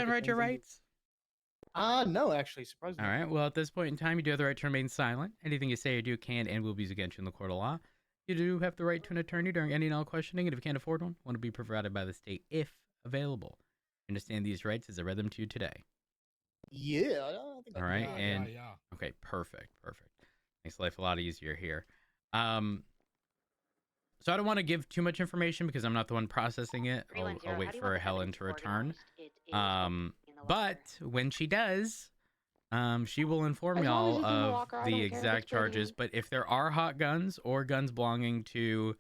and read your rights? No, actually, surprisingly. All right. Well, at this point in time, you do have the right to remain silent. Anything you say or do can and will be used against you in the court of law. You do have the right to an attorney during any and all questioning, and if you can't afford one to be provided by the state if available. Understand these rights as I read them to you today. Yeah, I think All right. Okay, perfect. Makes life a lot easier here. So I don't want to give too much information because I'm not the one processing it. I'll wait for Helen to return. But when she does, she will inform y'all of the exact charges. But if there are hot guns or guns belonging to,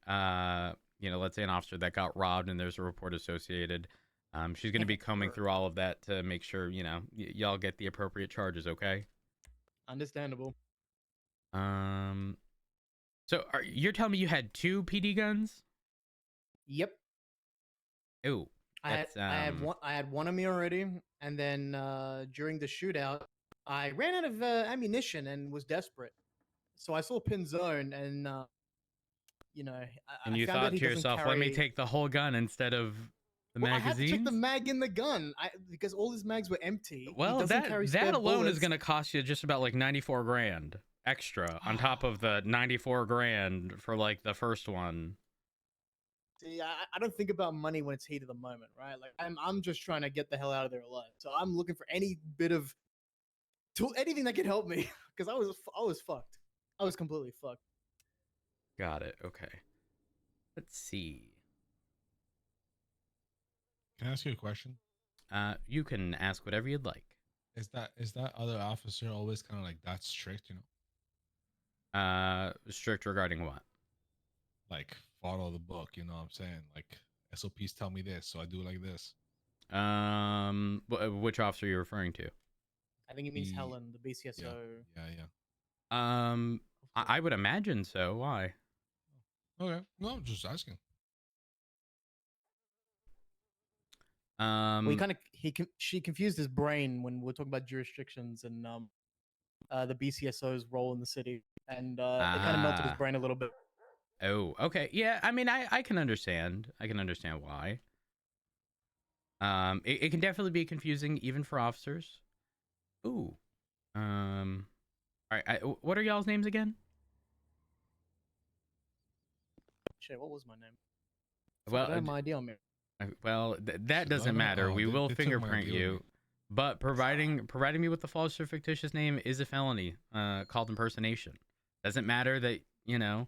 let's say an officer that got robbed and there's a report associated, she's going to be combing through all of that to make sure, y'all get the appropriate charges, okay? Understandable. So you're telling me you had 2 PD guns? Yep. Ooh. I had one of me already, and then during the shootout, I ran out of ammunition and was desperate. So I saw Pinzone, and and you found thought to yourself, "Let me take the whole gun instead of the magazines." I had to check the mag in the gun because all his mags were empty. Well, that alone is going to cost you just about like 94 grand extra on top of the 94 grand for like the first one. See, I don't think about money when it's heat of the moment, right? Like I'm just trying to get the hell out of there alive. So I'm looking for any bit of anything that can help me because I was fucked. I was completely fucked. Got it. Okay. Let's see. Can I ask you a question? You can ask whatever you'd like. Is that other officer always kind of like that strict, Strict regarding what? Like follow the book, you know what I'm saying? Like SOPs tell me this, so I do like this. Which officer are you referring to? I think it means Helen, the BCSO. Yeah. I would imagine so. Why? Okay. No, just asking. She confused his brain when we were talking about jurisdictions and the BCSO's role in the city, and it kind of melted his brain a little bit. Oh, okay. Yeah, I mean, I can understand. I can understand why. It can definitely be confusing even for officers. Ooh. All right. What are y'all's names again? Shit, what was my name? Well, I have my ID on me. Well, that doesn't matter. We will fingerprint you, but providing me with the false or fictitious name is a felony, called impersonation. Doesn't matter that you're not.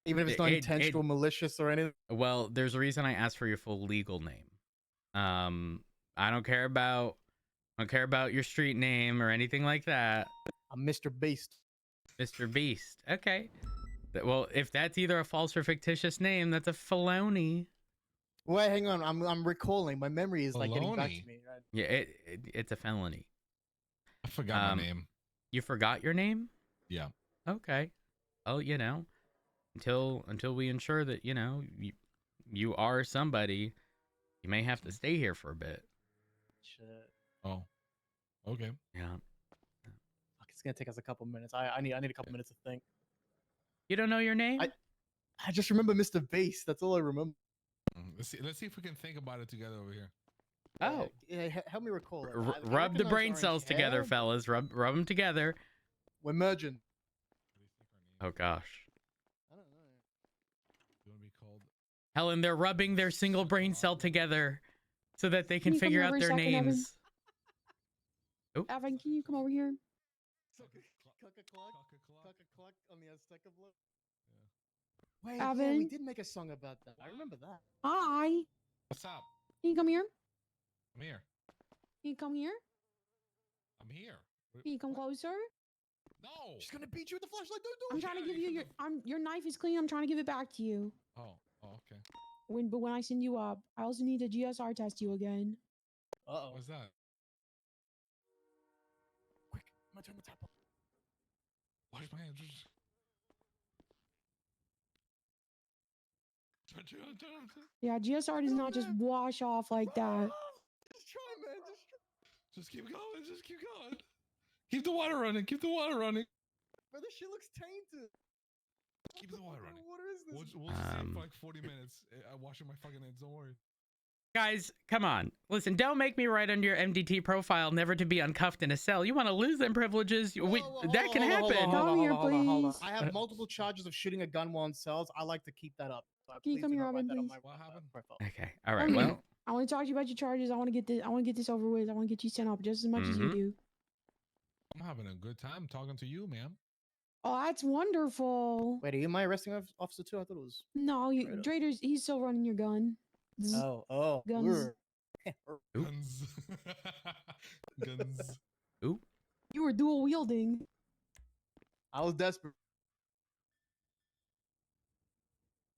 Even if it's not intentional, malicious, or anything. Well, there's a reason I asked for your full legal name. I don't care about your street name or anything like that. I'm Mr. Beast. Mr. Beast. Okay. Well, if that's either a false or fictitious name, that's a felony. Wait, hang on. I'm recalling. My memory is like getting back to me. Right? Yeah, it's a felony. I forgot my name. You forgot your name? Yeah. Okay. Oh, until we ensure that you are somebody, you may have to stay here for a bit. Shit. Oh. Okay. Yeah. It's gonna take us a couple minutes. I need a couple minutes to think. You don't know your name? I just remember Mr. Beast. That's all I remember. Let's see if we can think about it together over here. Oh. Yeah, help me recall it. Rub the brain cells together, fellas. Rub them together. We're merging. Oh gosh. I don't know. You want to be called? Helen, they're rubbing their single brain cell together so that they can figure out their names. Evan, can you come over here? Cluck on the Azteca block. Wait, Evan? yeah, we did make a song about that. I remember that. Hi. What's up? Can you come here? I'm here. Can you come here? I'm here. Can you come closer? No. She's gonna beat you with the flashlight. Don't I'm trying to give you your knife is clean. I'm trying to give it back to you. Oh, okay. But when I send you up, I also need to GSR test you again. Uh-oh. What's that? Quick, I'm gonna turn the tap on. Wash my hands. Yeah, GSR does not just wash off like that. Just try, man. Just keep going. Just keep going. Keep the water running. Keep the water running. Bro, this shit looks tainted. Keep the water running. What is this? We'll just see for like 40 minutes. I'm washing my fucking hands. Don't worry. Guys, come on. Listen, don't make me write under your MDT profile, never to be uncuffed in a cell. You want to lose them privileges? That can happen. Come here, please. I have multiple charges of shooting a gun while in cells. I like to keep that up. So Can you please come do here, not write Evan, that on please? my What happened? profile. Okay. All right. Come here. Well, I want to talk to you about your charges. I want to get this. I want to get this over with. I want to get you sent up just as much as you Mhm. do. I'm having a good time talking to you, ma'am. Oh, that's wonderful. Wait, are you my arresting officer too? I thought it was. No, you, Straight up. Drader's. He's still running your gun. Zzz. Oh. Guns. Oop. Guns. Guns. Ooh. You were dual wielding. I was desperate.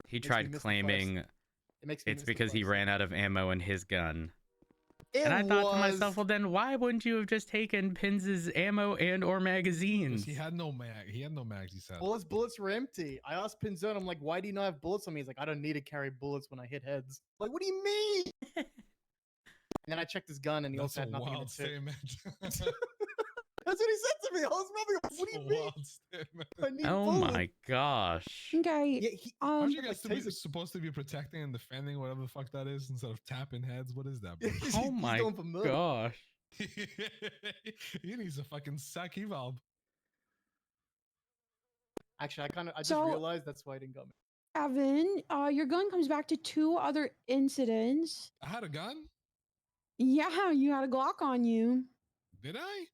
He Makes me tried miss the first. claiming It makes me it's miss the because he first. ran out of ammo in his gun. It And I thought to myself, was- well, then why wouldn't you have just taken Pins' ammo and or 'Cause magazines? he had no mag. He had no mags. He said. Well, his bullets were empty. I asked Pinzone, I'm like, why do you not have bullets on me? He's like, I don't need to carry bullets when I hit heads. Like, what do you mean? And then I checked his gun and he That's also a had nothing in wild it too. statement. That's what he said to me. I was like, what do you That's a mean? wild statement. I need Oh bullets. my gosh. Okay. Yeah, he, Aren't Um. you guys like, taser- supposed to be protecting and defending whatever the fuck that is instead of tapping heads? What is that, bro? he's Oh my going for murder. gosh. He needs a fucking sack eval. Actually, I just So- realized that's why he didn't go. Evan, your gun comes back to 2 other incidents. I had a gun. Yeah, you had a Glock on you. Did I?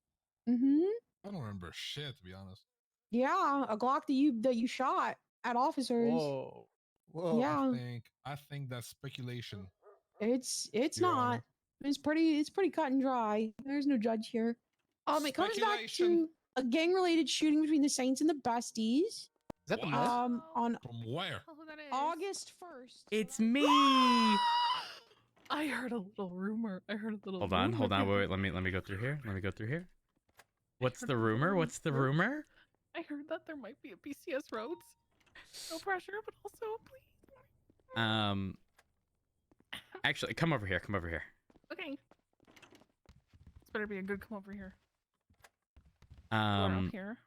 Mm-hmm. I don't remember shit, to be honest. Yeah, a Glock that you shot at officers. Whoa. Whoa. Yeah. I think that's speculation. It's Your not. Honor. It's pretty cut and dry. There's no judge here. It comes back to Speculation. a gang-related shooting between the Saints and the Besties. Is that the What? mess? On From where? Oh, who that is. August 1st. It's me. I heard a little rumor. Hold on, wait, let me go through here. What's the rumor? What's the rumor? I heard that there might be a BCS Rhodes. No pressure, but also please. Actually, come over here. Okay. This better be a good come over here. Or up here.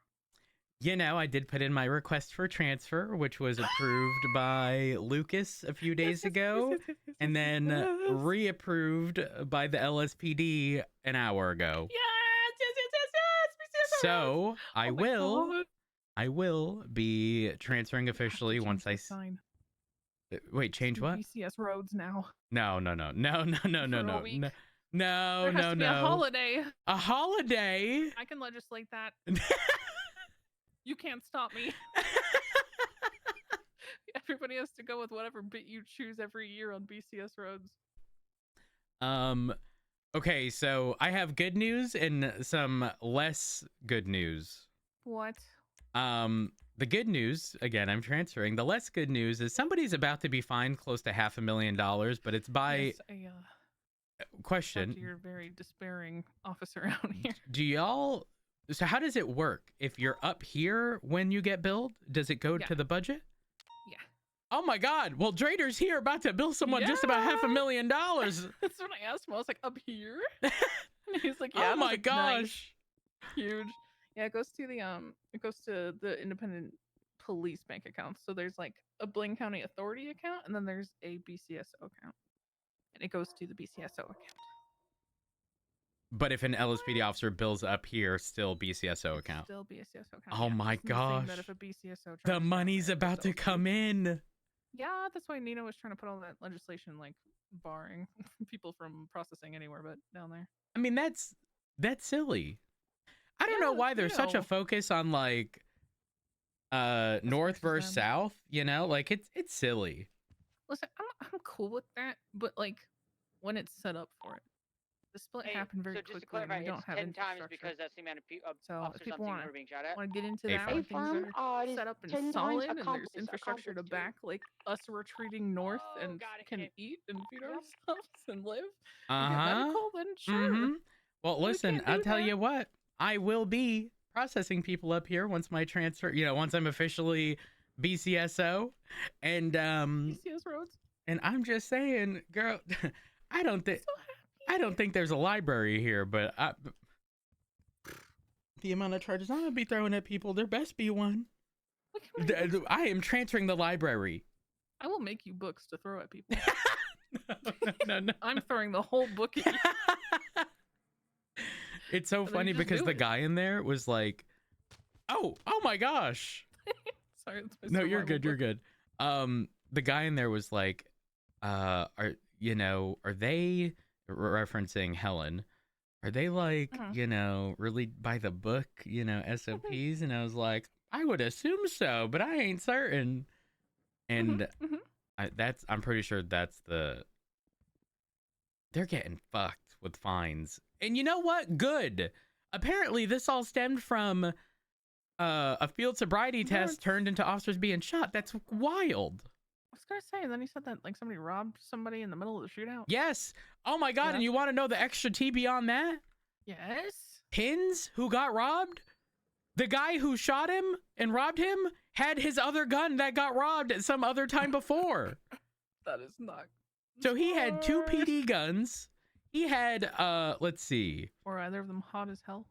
You know, I did put in my request for transfer, which was approved by Lucas a few days ago, and then reapproved by the LSPD an hour ago. Yes. BCS So I Oh my will, God. I will be transferring I have to officially change once the I sign. wait. Change To what? BCS Rhodes now. No. For a week. No. There has to be a holiday. A holiday? I can legislate that. You can't stop me. Everybody has to go with whatever bit you choose every year on BCS Roads. Okay, so I have good news and some less good news. What? The good news, again, I'm transferring. The less good news is somebody's about to be fined close to $500,000, but it's by Yes, I talked question. to your very despairing officer out here. Do y'all? So how does it work? If you're up here when you get billed, does it go Yeah. to the budget? Yeah. Oh my God! Well, Drader's here about to bill someone just about Yeah. $500,000. That's when I asked him. I was like, up here? And he's like, yeah. Oh And I was my like, gosh! "Nice." Huge. Yeah, it goes to the independent police bank accounts. So there's like a Blaine County Authority account, and then there's a BCSO account, and it goes to the BCSO account. But if an LSPD officer bills up here, still BCSO It's account. Still BCSO account. Oh yeah. my It's the same that gosh. if a BCSO The charges money's down there, about to it's come in. Yeah, that's why Nina was trying to put all that legislation, like barring people from processing anywhere but down there. I mean, that's silly. I don't Yeah, know why there's such a you know. focus on like north versus versus them. south, you know? Like it's silly. Listen, I'm cool with that, but like when it's set up for it, the split Hey, happened very so just to quickly, and clarify, we don't it's have 10 infrastructure. times because that's the amount of So if officers people on scene want who are being shot at. to get into Hey, that, firm. when things are it is set up and 10 times solid, and there's accomplice- infrastructure to accomplice back like us retreating north Oh, and got it, can okay. eat and feed Yep. ourselves and live and get Uh-huh. medical, then sure. Mhm. Well, We listen, can't I'll do tell that. you what. I will be processing people up here once my transfer, once I'm officially BCSO. And BCS roads. and I'm just saying, girl, I don't think So happy. I don't think there's a library here, but the amount of charges I'm gonna be throwing at people, there best be one. Look at my books. I am transferring the library. I will make you books to throw at people. no. I'm throwing the whole book at you. It's so And then funny you just because do the it. guy in there was like, oh my gosh. Sorry, that's my No, you're survival good. You're book. good. The guy in there was like, are they referencing Helen? Are they like, really by the book, SOPs? And I was like, I would assume so, but I ain't certain. And I'm pretty sure they're getting fucked with fines. And you know what? Good. Apparently this all stemmed from a field sobriety test turned into officers being shot. That's wild. I was gonna say, and then he said that like somebody robbed somebody in the middle of the shootout. Yes. Oh my god, and you want to know the extra tea beyond that? Yes. Pins, who got robbed? The guy who shot him and robbed him had his other gun that got robbed at some other time before. That is not. So he had 2 smart. PD guns. He had, let's see. Or either of them hot as hell.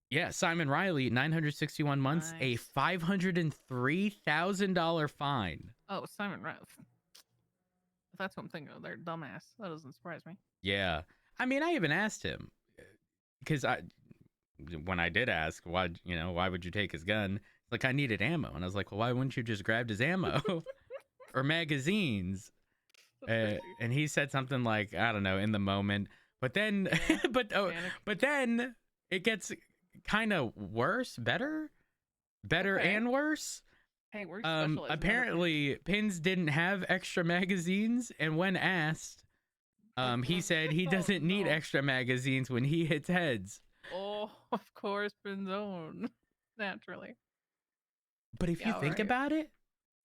Yeah, Simon Riley, 961 months, a Nice. $503,000 fine. Oh, Simon Riley. If that's what I'm thinking of, they're dumbass. That doesn't surprise me. Yeah. I mean, I even asked him because when I did ask why would you take his gun? Like, I needed ammo. And I was like, well, why wouldn't you just grab his ammo or magazines? And he said something like, I don't know, in the moment. But then, but then it gets kind of worse, better Okay. and worse. Hey, we're specialized. Apparently Pins didn't have extra magazines, and when asked, he said he doesn't need extra magazines when he hits heads. Oh, of course, Benzone. Naturally. But if you think right. about it,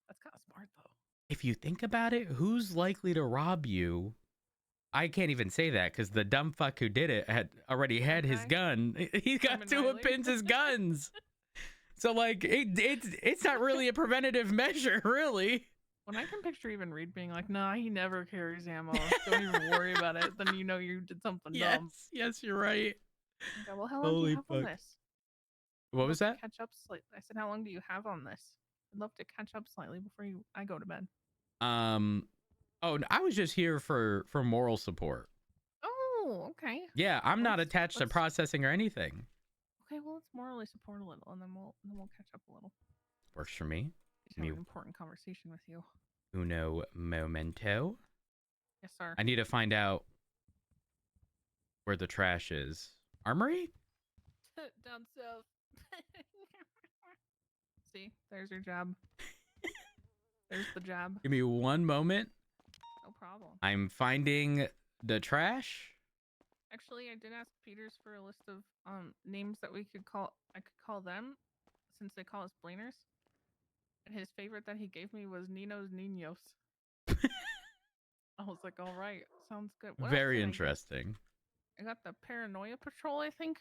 That's kind of smart though. if you think about it, who's likely to rob you? I can't even say that because the dumb fuck who did it had already had his Okay. gun. He got Simon 2 of Riley. Pins' guns. So like it's not really a preventative measure, really. When I can picture even Reed being like, nah, he never carries ammo. Don't even worry about it. Then you know you did something dumb. Yes, you're right. Okay, well, how long do Holy you have on fuck. this? What I'd was love to that? Catch up slightly. I said, how long do you have on this? I'd love to catch up slightly before I go to bed. Oh, I was just here for moral support. Oh, okay. Yeah, I'm not attached to let's- processing or anything. Okay, well, let's morally support a little, and then we'll catch up a little. Works for me. Just have an important conversation with you. Uno momento. Yes, sir. I need to find out where the trash is. Armory? Down south. See, there's your job. There's the job. Give me one moment. No problem. I'm finding the trash. Actually, I did ask Peters for a list of names that I could call them, since they call us Blaners. And his favorite that he gave me was Nino's Ninos. I was like, all right, sounds good. What else Very did I get? interesting. I got the Paranoia Patrol, I think.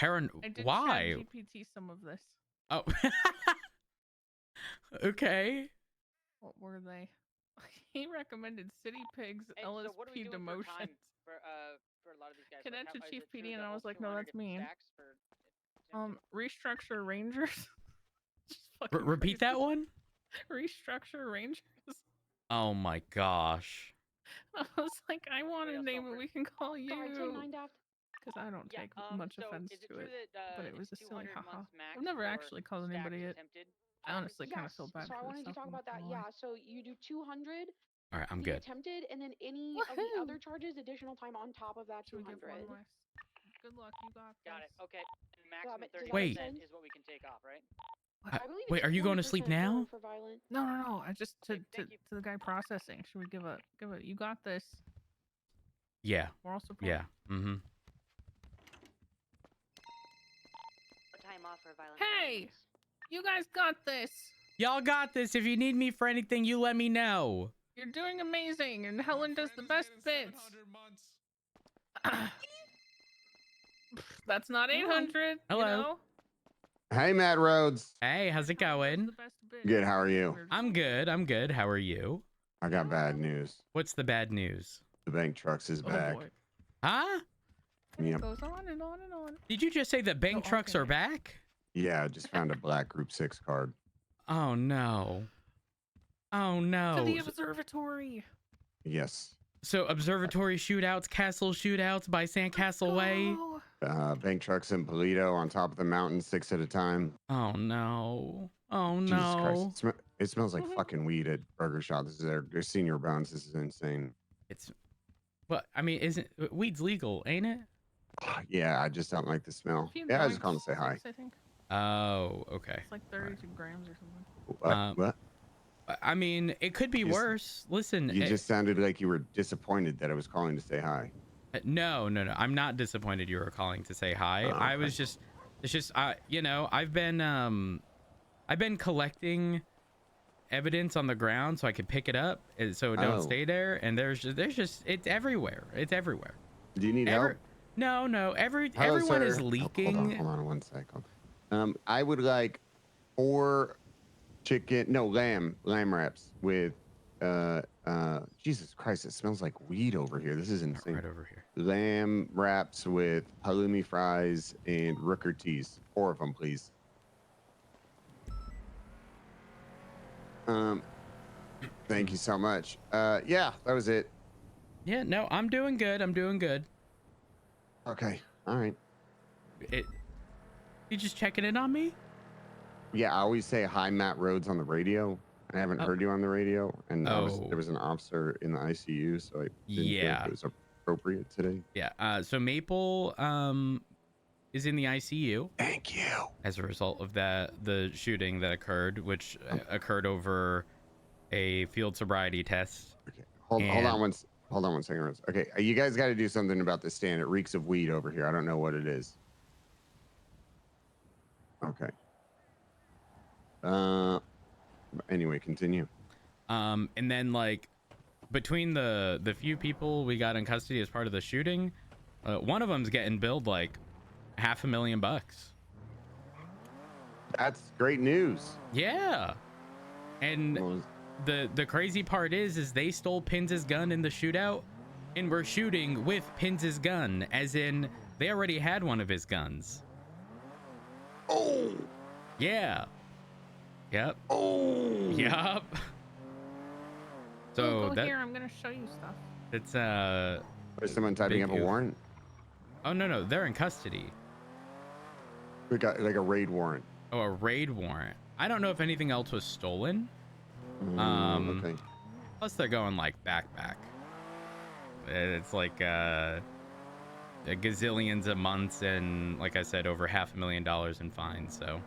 I did Why? GPT some of this. Oh. Okay. What were they? He recommended City Pigs, Hey, so LSP what are we doing for demotions. time for a lot of these guys? Cadet Like, to how- is Chief it true PD, and that I all was like, no, 200 that's get mean. stacks for Restructure Rangers. Just fucking Repeat that crazy. one? Restructure Rangers. Oh my gosh. I was like, I want a else name over? that we can call you. Guards in mind aft. Because I don't Yeah, take much so offense is it to true it. that, But it was a it's silly 200 haha. months max I've never for actually called stacks anybody it. attempted? I honestly kind of Yes, feel bad so for I wanted to myself, talk I'm about not that. gonna lie. Yeah, so you do 200 All right, I'm the good. attempted, and then any of the Woohoo! other charges, additional time on top of that Should we give 200. one last? Good luck, you got this. Got it. Okay. And maximum does that 30% Wait. sense? is what we can take off, right? I believe Wait, it's are you going to sleep 20% now? For violent. No. I just to Okay, thank you. the guy processing. Should we give a you got this Yeah. moral support? Yeah. Mm-hmm. Time off for violent Hey! felonies. You guys got this. Y'all got this. If you need me for anything, you let me know. You're doing amazing, and Helen does the best bits. That's not 800. Hello. You know? Hey, Matt Rhodes. Hey, how's it Helen does going? the best bits. Good. How are you? I'm good. I'm good. How are you? I got bad news. What's the bad news? The bank trucks is Oh back. boy. Huh? And Yep. it goes on and on and on. Did you just say the bank Oh, trucks are okay. back? Yeah, I just found a black Group 6 card. Oh no. Oh no. To the observatory. Yes. So observatory shootouts, castle shootouts by Sandcastle Way. Bank trucks in Polito on top of the mountain, 6 at a time. Oh no. Oh Jesus Christ. no. It smells like fucking weed at Burger Shop. This is their senior bounce. This is insane. It's what I mean, isn't weed's legal, ain't it? Yeah, I just don't like the smell. Few Yeah, I just joints, called to say hi. 6, I think. Oh, okay. It's like 32 grams or something. What? I mean, it could be worse. Listen, You just sounded like you were disappointed that I was calling to say hi. No. I'm not disappointed you were calling to say hi. Oh, I okay. was just, it's just, you know, I've been collecting evidence on the ground so I could pick it up so it don't stay there. And there's just, it's everywhere. It's everywhere. Do you need help? No. Hello, Everyone is sir. leaking. Hold on 1 second. I would like 4 lamb wraps with Jesus Christ, it smells like weed over here. This is insane. Right over here. Lamb wraps with halloumi fries and Rooker teas. 4 of them, please. Thank you so much. Yeah, that was it. Yeah, no, I'm doing good. Okay, all right. You just checking in on me? Yeah, I always say hi, Matt Rhodes, on the radio. I haven't heard you on the radio, and there was an officer in the ICU, so I didn't feel like it was appropriate today. Yeah. So Maple is in the ICU. Thank you. As a result of the shooting that occurred, which occurred over a field sobriety test. Okay, hold on 1 second. Rhodes. Okay, you guys got to do something about this stand. It reeks of weed over here. I don't know what it is. Okay. Anyway, continue. And then like between the few people we got in custody as part of the shooting, one of them's getting billed like $500,000. That's great news. Yeah. And the crazy part is they stole Pins' gun in the shootout, and we're shooting with Pins' gun, as in they already had one of his guns. Oh. Yeah. Yep. Oh. Yep. So go here, I'm gonna show you stuff. It's Is someone typing up a warrant? Oh no, they're in custody. We got like a raid warrant. Oh, a raid warrant. I don't know if anything else was stolen. Okay. Plus they're going like back. It's like a gazillions of months, and like I said, over $500,000 in fines. So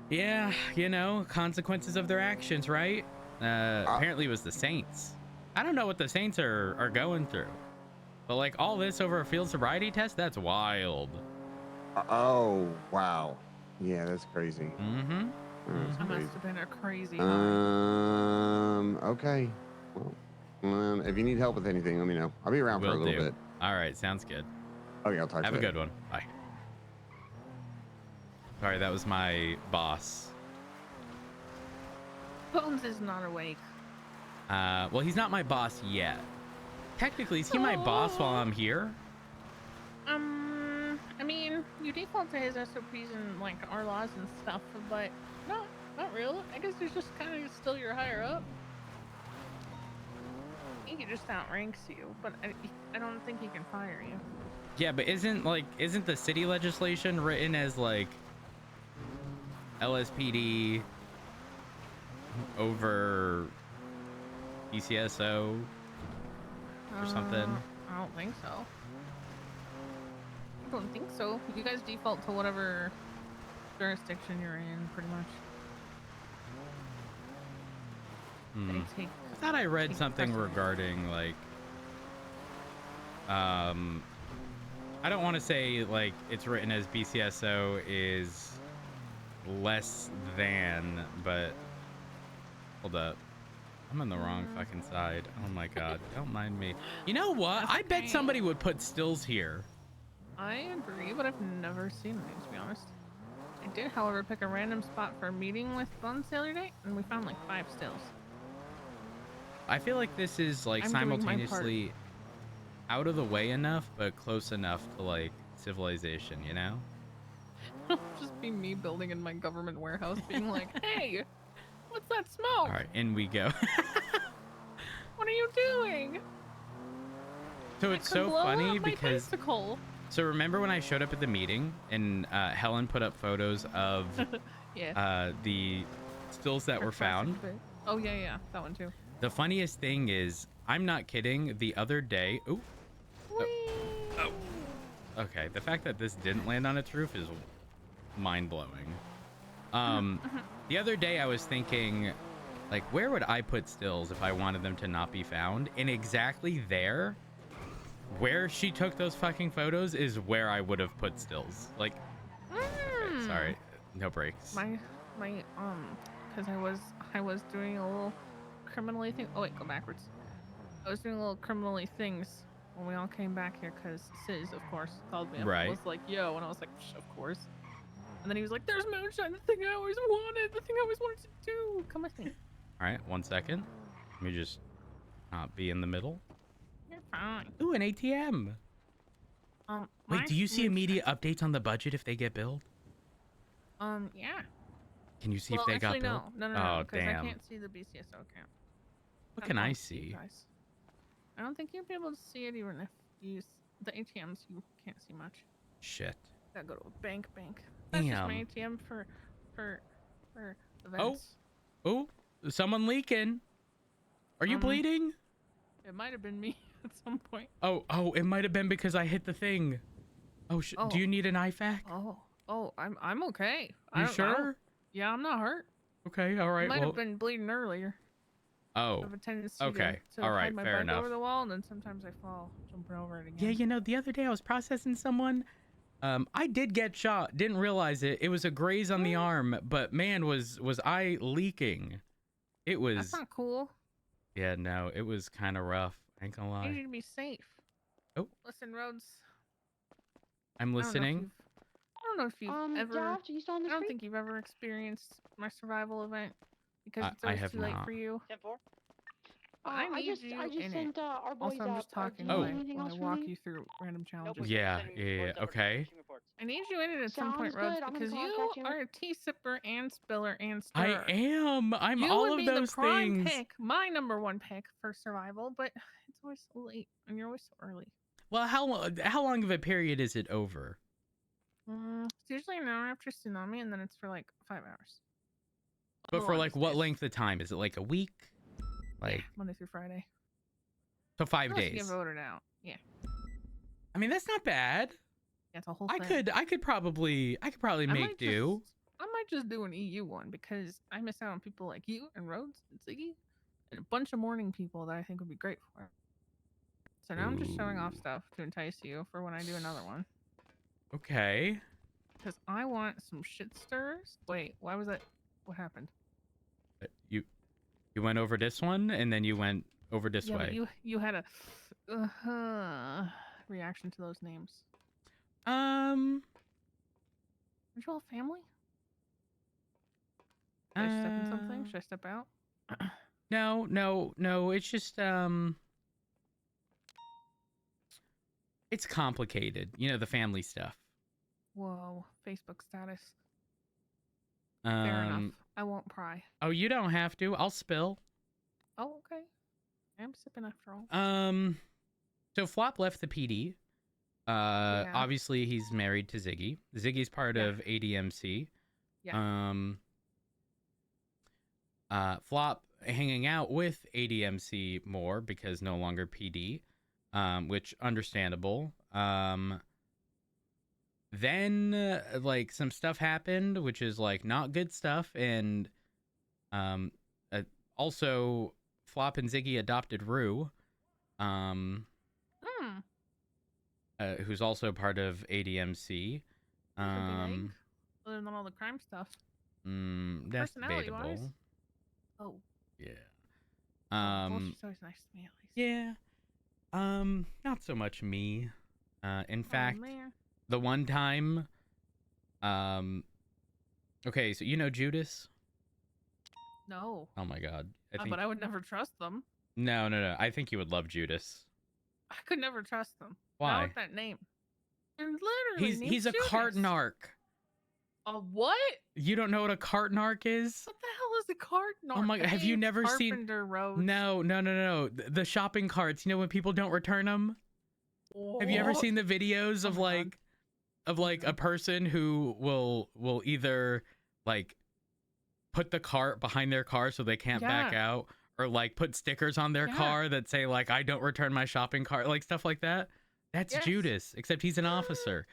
yeah, you know, consequences of their actions, right? Apparently it was the Saints. I don't know what the Saints are going through, but like all this over a field sobriety test, that's wild. Oh wow. Yeah, that's crazy. Mm-hmm. That must have been a crazy. Okay. Well, if you need help with anything, let me know. I'll be around for a little bit. All right, sounds good. Okay, I'll talk to you. Have a good one. Bye. Sorry, that was my boss. Bones is not awake. Well, he's not my boss yet. Technically, is he my boss while I'm here? I mean, you default to his SOPs and like our laws and stuff, but no, not really. I guess he's just kind of still your higher up. He just outranks you, but I don't think he can fire you. Yeah, but isn't the city legislation written as like LSPD over PCSO or something? I don't think so. I don't think so. You guys default to whatever jurisdiction you're in, pretty much. I thought I read something regarding like I don't want to say like it's written as BCSO is less than, but hold up, I'm on the wrong fucking side. Oh my god, don't mind me. You know what? I bet somebody would put stills here. I agree, but I've never seen any, to be honest. I did, however, pick a random spot for a meeting with Bones the other day, and we found like 5 stills. I feel like this is like simultaneously out of the way enough, but close enough to like civilization, you know? Just be me building in my government warehouse, being like, "Hey, What's that smoke? All right, in we go. What are you doing? So It it's could so blow funny up my because bicycle. so remember when I showed up at the meeting and Helen put up photos of Yeah. the stills that Her were classic found. bit. Oh yeah, that one too. The funniest thing is, I'm not kidding. The other day, oh, okay. The fact that this didn't land on its roof is mind blowing. The other day I was thinking, like, where would I put stills if I wanted them to not be found? And exactly there, where she took those fucking photos, is where I would have put stills. Like, okay, sorry, no breaks. Because I was doing a little criminally thing. Oh wait, go backwards. I was doing a little criminally things when we all came back here because Sis, of course, called me up and was like, yo, and I was like, of course. And then he was like, there's moonshine, the thing I always wanted to do. Come with me. All right, 1 second. Let me just not be in the middle. You're fine. Ooh, an ATM. Wait, do you see immediate updates on the budget if they get billed? Yeah. Can you see if they got billed? No, Oh, because damn. I can't see the BCSO account. What can I see? Guys. I don't think you'll be able to see it even if you use the ATMs. You can't see much. Shit. Gotta go to a bank. That's just my ATM for events. Oh, someone leaking. Are you bleeding? It might have been me at some point. Oh, it might have been because I hit the thing. Oh, do you need an IFAC? Oh, I'm okay. You sure? Yeah, I'm not hurt. Okay, all right. I might have been bleeding earlier. Oh, I have a tendency okay. to All right, hide my fair bike enough. over the wall, and then sometimes I fall, jumping over it again. Yeah, you know, the other day I was processing someone. I did get shot. Didn't realize it. It was a graze on the arm, but man, was I leaking. It was. That's not cool. Yeah, no, it was kind of rough. I ain't gonna You need lie. to be safe. Oh. Listen, Rhodes. I'm listening. I don't know if you've ever. Daft, are you still on the I don't screen? think you've ever experienced my survival event because it's I always have too late not. for you. 10-4. I just sent our boys Also, I'm just up. talking Do you Oh. need while anything I else from walk me? you through random challenges. Yeah, okay. I need you in it at some point, Sounds Rhodes, good. I'm gonna because you contact you. are a tea sipper and spiller and I stirrer. am. I'm You all would of be those the prime things. pick, my number one pick for survival, but it's always so late and you're always so early. Well, how long of a period is it over? It's usually an hour after tsunami, and then it's for like 5 hours. But The for like longest what days. length of time? Is it like a week? Like Yeah, Monday through Friday. so 5 Unless you days. get voted out. Yeah. I mean, that's not bad. Yeah, it's a whole I thing. could probably make do. I might just do an EU one because I miss out on people like you and Rhodes and Ziggy and a bunch of morning people that I think would be great for it. So now I'm just showing off stuff to entice you for when I do another one. Okay. Because I want some shit stirrers. Wait, why was that? What happened? You went over this one and then you went over this Yeah, way. but you had a reaction to those names. Um. Aren't you all family? Should I step in something? Should I step out? No. It's just it's complicated. You know, the family stuff. Whoa, Facebook status. Fair enough. I won't pry. Oh, you don't have to. I'll spill. Oh, okay. I'm sipping after all. So Flop left the PD. Yeah. Obviously he's married to Ziggy. Ziggy's part of ADMC. Yeah. Flop hanging out with ADMC more because no longer PD, which understandable. Then like some stuff happened, which is like not good stuff, and also Flop and Ziggy adopted Rue, who's also part of ADMC. Other than all the crime stuff. That's Personality-wise. debatable. Oh. Yeah. Bullshit's always nice to me at least. Yeah. Not so much me. In fact, man. the one time, okay, so you know Judas? No. Oh my God. But I would never trust them. No. I think you would love Judas. I could never trust them. Why? Not with that name. They're literally He's a Judas. cart narc. A what? You don't know what a cart narc is? What the hell is a cart narc? Oh my god, have you never seen Carpenter Road. No. The shopping carts, you know, when people don't return them? Have you ever seen the videos of like a person who will either like put the cart behind their car so they can't back out, or like put stickers on their car that say like I don't return my shopping cart, like stuff like that? That's Judas, except he's an officer.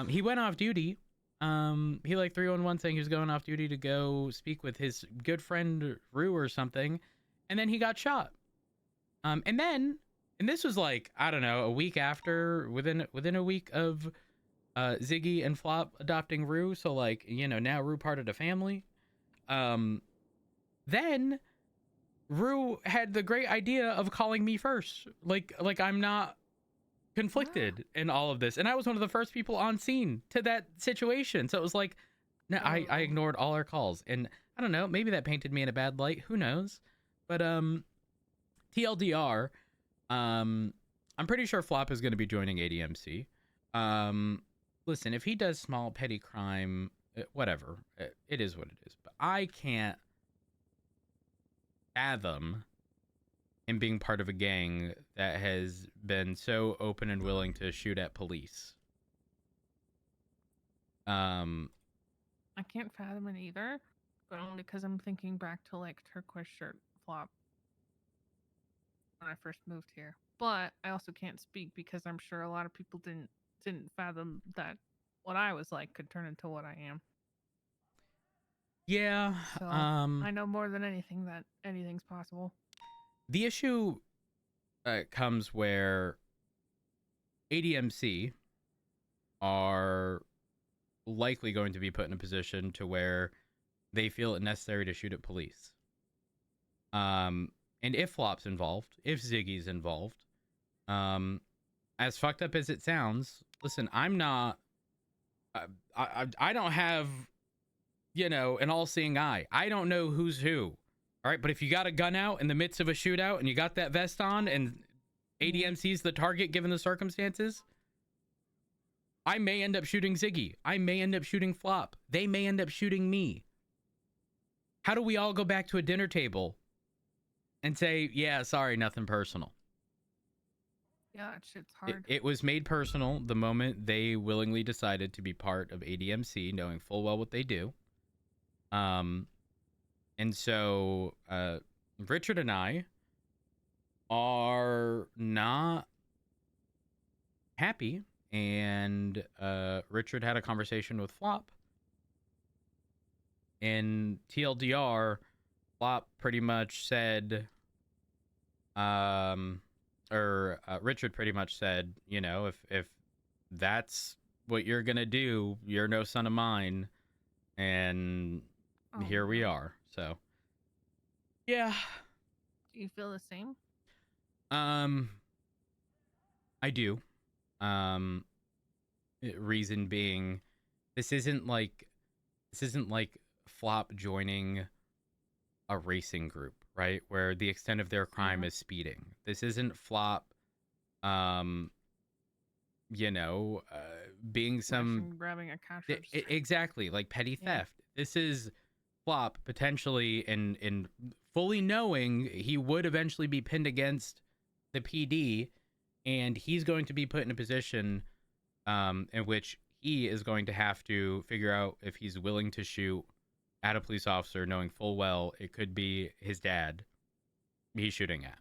He went off duty. He like 311 saying he was going off duty to go speak with his good friend Rue or something, and then he got shot. And this was like, I don't know, a week after, within a week of Ziggy and Flop adopting Rue, so like, you know, now Rue part of the family. Then Rue had the great idea of calling me first, like I'm not conflicted in all of this, and I was one of the first people on scene to that situation, so it was like, no, I ignored all our calls, and I don't know, maybe that painted me in a bad light, who knows? But TLDR, I'm pretty sure Flop is going to be joining ADMC. Listen, if he does small petty crime, whatever, it is what it is, but I can't fathom him being part of a gang that has been so open and willing to shoot at police. I can't fathom it either, but only because I'm thinking back to like turquoise shirt Flop when I first moved here. But I also can't speak because I'm sure a lot of people didn't fathom that what I was like could turn into what I am. Yeah. So I know more than anything that anything's possible. The issue comes where ADMC are likely going to be put in a position to where they feel it necessary to shoot at police. And if Flop's involved, if Ziggy's involved, as fucked up as it sounds, listen, I'm not, I don't have, you know, an all-seeing eye. I don't know who's who. All right, but if you got a gun out in the midst of a shootout and you got that vest on and ADMC's the target given the circumstances, I may end up shooting Ziggy. I may end up shooting Flop. They may end up shooting me. How do we all go back to a dinner table and say, yeah, sorry, nothing personal? Yeah, that shit's hard. It was made personal the moment they willingly decided to be part of ADMC, knowing full well what they do. And so Richard and I are not happy, and Richard had a conversation with Flop, and TLDR, Flop pretty much said, Richard pretty much said, you know, if that's what you're gonna do, you're no son of mine, and here we are. So, yeah. Do you feel the same? I do. Reason being, this isn't like Flop joining a racing group, right? Where the extent of their crime is speeding. This isn't Flop, you know, being some grabbing a cash register. Exactly, like petty theft. This is Flop potentially in fully knowing he would eventually be pinned against the PD, and he's going to be put in a position in which he is going to have to figure out if he's willing to shoot at a police officer, knowing full well it could be his dad he's shooting at.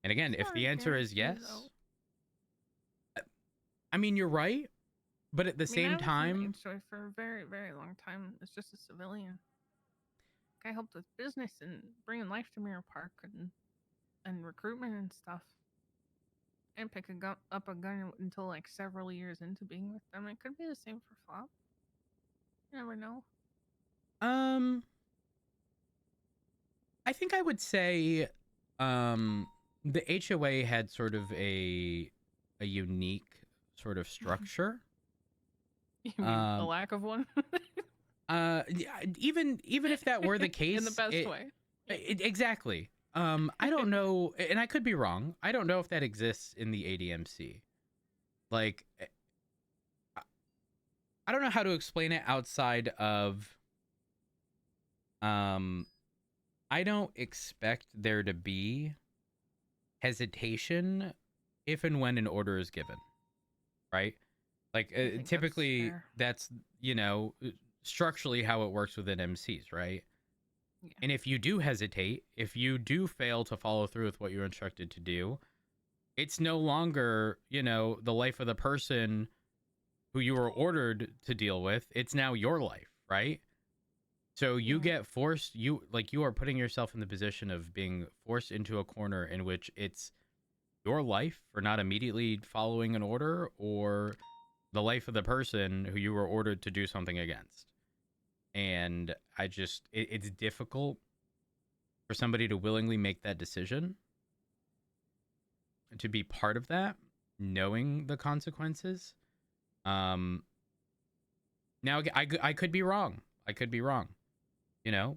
And again, if the answer is yes, I mean, you're right, but at the same time, for a very, very long time, it's just a civilian. I helped with business and bringing life to Mirror Park and recruitment and stuff. I didn't pick up a gun until like several years into being with them. It could be the same for Flop. You never know. I think I would say the HOA had sort of a unique sort of structure. You mean the lack of one? Even if that were the case, in the best way. Exactly. I don't know, and I could be wrong. I don't know if that exists in the ADMC. Like, I don't know how to explain it outside of I don't expect there to be hesitation if and when an order is given, right? Like I think typically that's fair. that's structurally how it works within MCs, right? Yeah. And if you do hesitate, if you do fail to follow through with what you're instructed to do, it's no longer, the life of the person who you were ordered to deal with. It's now your life, right? So you get forced, you are putting yourself in the position of being forced into a corner in which it's your life for not immediately following an order, or the life of the person who you were ordered to do something against. And it's difficult for somebody to willingly make that decision, to be part of that, knowing the consequences. Now I could be wrong.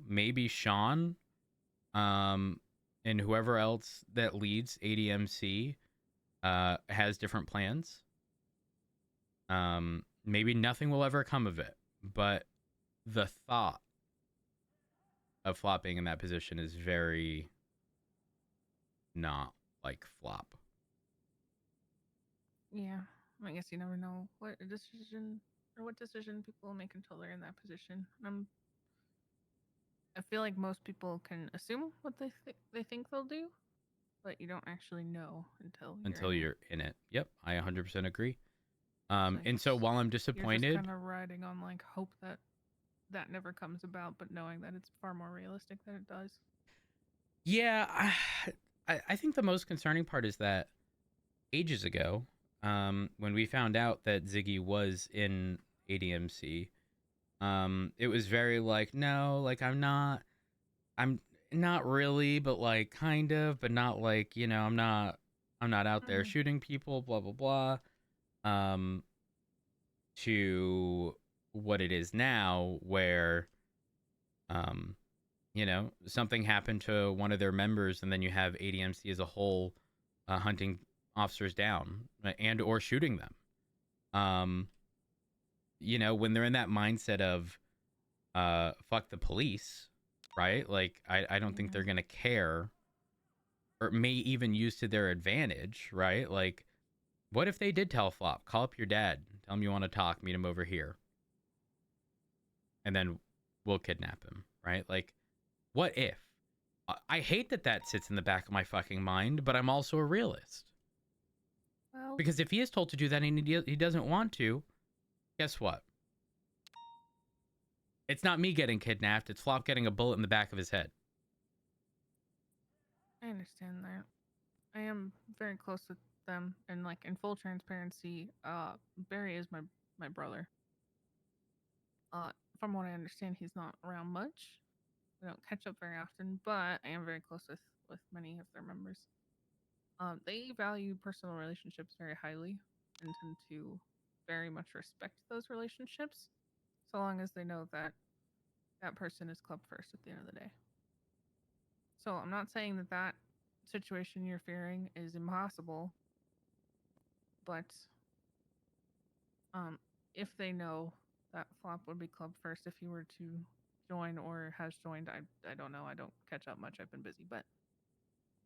Maybe Sean, and whoever else that leads ADMC, has different plans. Maybe nothing will ever come of it, but the thought of Flop being in that position is very not like Flop. Yeah, I guess you never know what decision people will make until they're in that position. I feel like most people can assume what they think they'll do, but you don't actually know until you're in it. Yep, I 100% agree. So and so while I'm disappointed, you're just kind of riding on like hope that never comes about, but knowing that it's far more realistic that it does. Yeah, I think the most concerning part is that ages ago, when we found out that Ziggy was in ADMC, it was very like, no, like I'm not really, but like kind of, but not like, I'm not out there shooting people, blah blah blah. To what it is now, where something happened to one of their members, and then you have ADMC as a whole hunting officers down and or shooting them. When they're in that mindset of fuck the police, right? Like I don't think they're gonna care, or may even use to their advantage, right? Like, what if they did tell Flop, call up your dad, tell him you want to talk, meet him over here, and then we'll kidnap him, right? Like, what if? I hate that sits in the back of my fucking mind, but I'm also a realist. Well, because if he is told to do that and he doesn't want to, guess what? It's not me getting kidnapped. It's Flop getting a bullet in the back of his head. I understand that. I am very close with them, and like in full transparency, Barry is my brother. From what I understand, he's not around much. We don't catch up very often, but I am very close with many of their members. They value personal relationships very highly and tend to very much respect those relationships, so long as they know that that person is club first at the end of the day. So I'm not saying that situation you're fearing is impossible, but if they know that Flop would be club first if he were to join or has joined, I don't know. I don't catch up much. I've been busy, but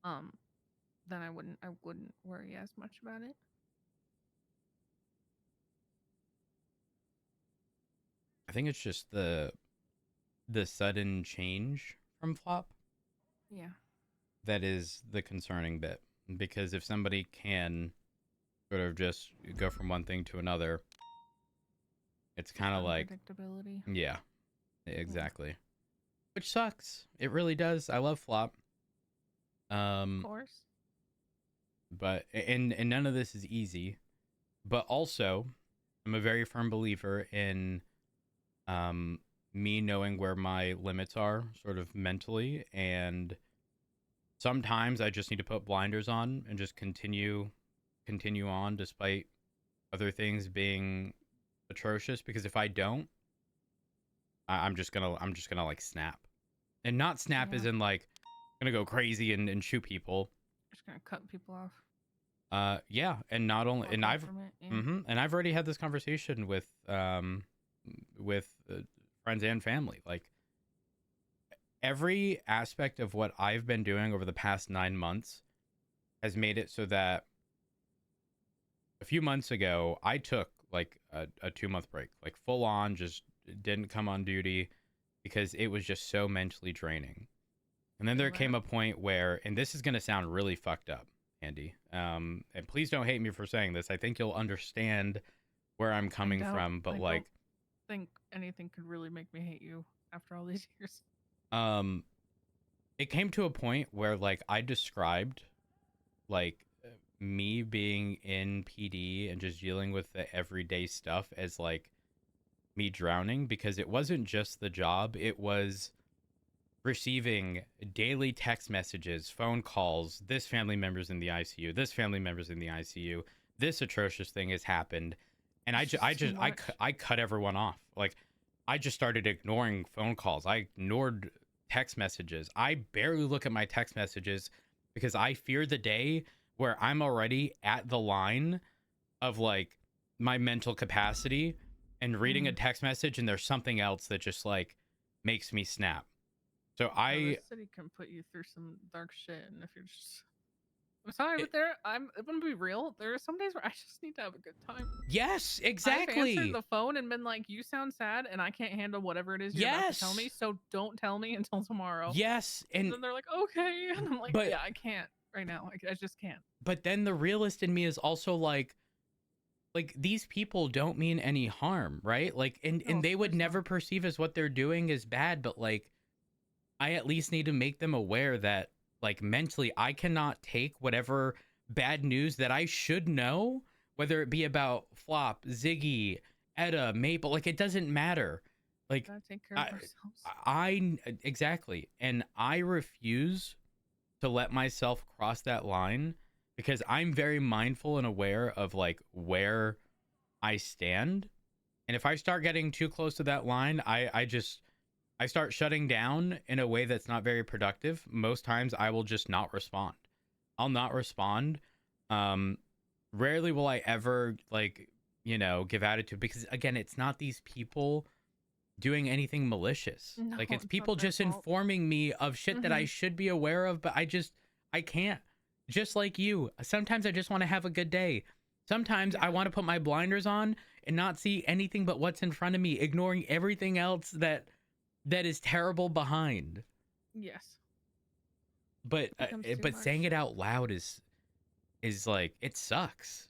then I wouldn't worry as much about it. I think it's just the sudden change from Flop. Yeah. That is the concerning bit, because if somebody can sort of just go from one thing to another, it's kind of like predictability. Yeah, exactly. Yeah. Which sucks. It really does. I love Flop. Of course. But and none of this is easy. But also, I'm a very firm believer in me knowing where my limits are, sort of mentally, and sometimes I just need to put blinders on and just continue on despite other things being atrocious, because if I don't, I'm just gonna like snap, and not snap as in like gonna go crazy and shoot people. Just gonna cut people off. Yeah, and not only, and I've and I've already had this conversation with with friends and family. Like every aspect of what I've been doing over the past 9 months has made it so that a few months ago I took like a 2-month break, like full on, just didn't come on duty because it was just so mentally draining. And then there came a point where, and this is going to sound really fucked up, Andy, and please don't hate me for saying this. I think you'll understand where I'm coming from, but I like, don't think anything could really make me hate you after all these years. it came to a point where like I described like me being in PD and just dealing with the everyday stuff as like me drowning, because it wasn't just the job, it was receiving daily text messages, phone calls, this family member's in the ICU, this family member's in the ICU, this atrocious thing has happened. And I cut everyone off. Like I just started ignoring phone calls. I ignored text messages. I barely look at my text messages because I fear the day where I'm already at the line of like my mental capacity and reading a text message and there's something else that just like makes me snap. So The city can put you through some dark shit, and if you're just, I'm sorry, but I'm gonna be real. There are some days where I just need to have a good time. Yes, I've exactly. answered the phone and been like, "You sound sad, and I can't handle whatever it is you're about to tell me. So don't tell me until tomorrow." Yes, and then they're like, "Okay," and I'm like, "Yeah, I can't right now. I just can't." But then the realist in me is also like these people don't mean any harm, right? Like, and they would never perceive as what they're doing is bad, but like, I at least need to make them aware that like mentally I cannot take whatever bad news that I should know, whether it be about Flop, Ziggy, Etta, Maple, like it doesn't matter. Like gotta take care of ourselves. I exactly. And I refuse to let myself cross that line because I'm very mindful and aware of like where I stand. And if I start getting too close to that line, I start shutting down in a way that's not very productive. Most times I will just not respond. I'll not respond. Rarely will I ever like, give attitude because again, it's not these people doing anything malicious. No, like it's people just informing me of shit that I should be aware of, but I can't. Just like you. Sometimes I just want to have a good day. Sometimes I want to put my blinders on and not see anything but what's in front of me, ignoring everything else that is terrible behind. Yes. But saying it out loud is like it sucks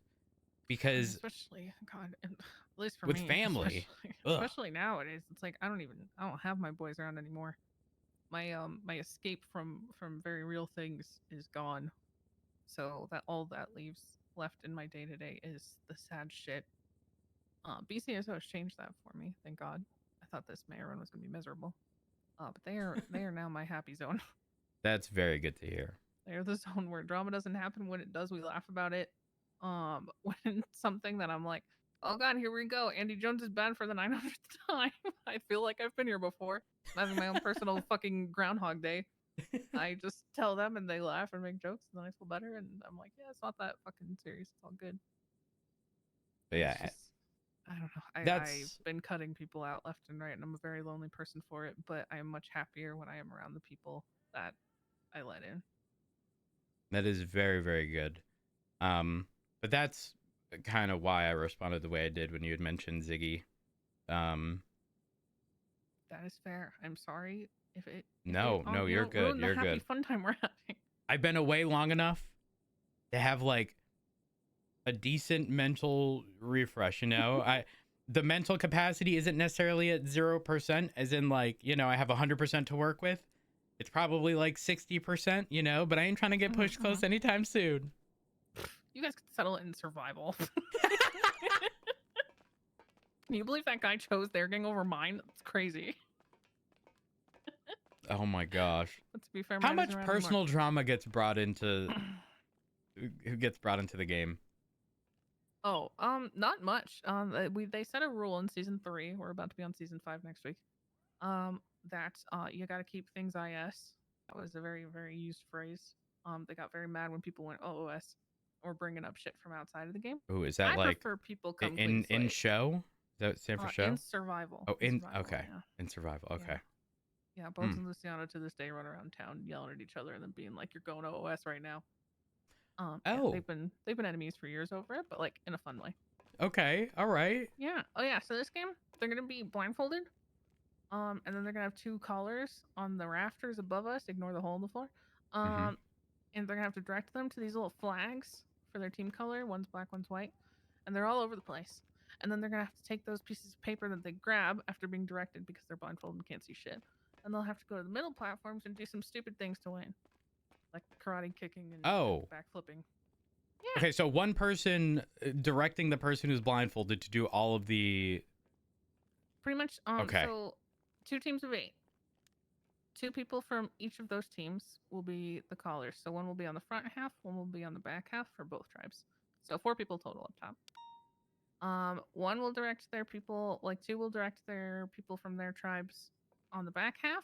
because especially God, at least for with me, family, especially nowadays, it's like I don't have my boys around anymore. My escape from very real things is gone, so that all that leaves left in my day to day is the sad shit. BCSO has changed that for me, thank God. I thought this May run was gonna be miserable. But they are now my happy zone. That's very good to hear. They're the zone where drama doesn't happen. When it does, we laugh about it. When it's something that I'm like, oh God, here we go. Andy Jones is bad for the 900th time. I feel like I've been here before. I'm having my own personal fucking Groundhog Day. I just tell them and they laugh and make jokes and then I feel better and I'm like, yeah, it's not that fucking serious. It's all good. But yeah, I don't know. I've been cutting people out left and right and I'm a very lonely person for it, but I am much happier when I am around the people that I let in. That is very, very good. But that's kind of why I responded the way I did when you had mentioned Ziggy. That is fair. I'm sorry if it. No, you're good. You're good. Fun time we're having. I've been away long enough to have like a decent mental refresh. The mental capacity isn't necessarily at 0%, as in like I have 100% to work with. It's probably like 60%, but I ain't trying to get pushed close anytime soon. You guys could settle it in survival. Can you believe that guy chose their gang over mine? That's crazy. Oh my gosh. But to be fair, how much personal drama gets brought into the game? Oh, not much. They set a rule in season 3. We're about to be on season 5 next week. That you got to keep things IS. That was a very, very used phrase. They got very mad when people went OOS or bringing up shit from outside of the game. Oh, is that I like prefer people come in show? that stand for show? In survival. Oh, in survival, okay, Yeah. in survival. Okay. Yeah, Bones and Luciano to this day run around town yelling at each other and then being like, "You're going OS right now." Yeah, Oh. they've been enemies for years over it, but like in a fun way. Okay. All right. Yeah. Oh yeah. So this game, they're gonna be blindfolded. And then they're gonna have 2 collars on the rafters above us. Ignore the hole in the floor. And they're gonna have to direct them to these little flags for their team color. One's black, one's white, and they're all over the place. And then they're gonna have to take those pieces of paper that they grab after being directed because they're blindfolded and can't see shit. And they'll have to go to the middle platforms and do some stupid things to win, like karate kicking and backflipping. Yeah. Okay, so one person directing the person who's blindfolded to do all of the. Pretty much. Okay. So 2 teams of 8. 2 people from each of those teams will be the callers. So one will be on the front half, one will be on the back half for both tribes. So 4 people total up top. One will direct their people, like 2 will direct their people from their tribes on the back half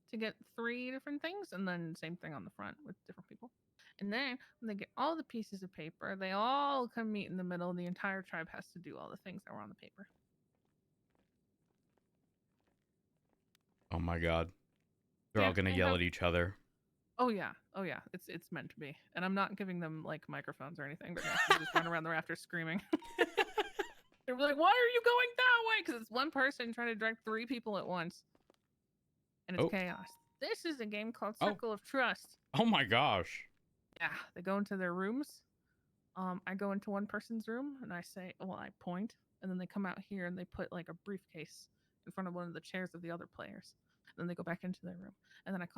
to get 3 different things, and then same thing on the front with different people. And then when they get all the pieces of paper, they all come meet in the middle, and the entire tribe has to do all the things that were on the paper. Oh my god. They're all gonna yell at each other. Oh yeah. It's meant to be. And I'm not giving them like microphones or anything. They're gonna just run around the rafters screaming. They're like, "Why are you going that way?" Because it's one person trying to direct 3 people at once, and it's chaos. This is a game called Circle of Trust. Oh my gosh. Yeah, they go into their rooms. I go into one person's room and I say, well, I point, and then they come out here and they put like a briefcase in front of one of the chairs of the other players. And then they go back into their room, and then I call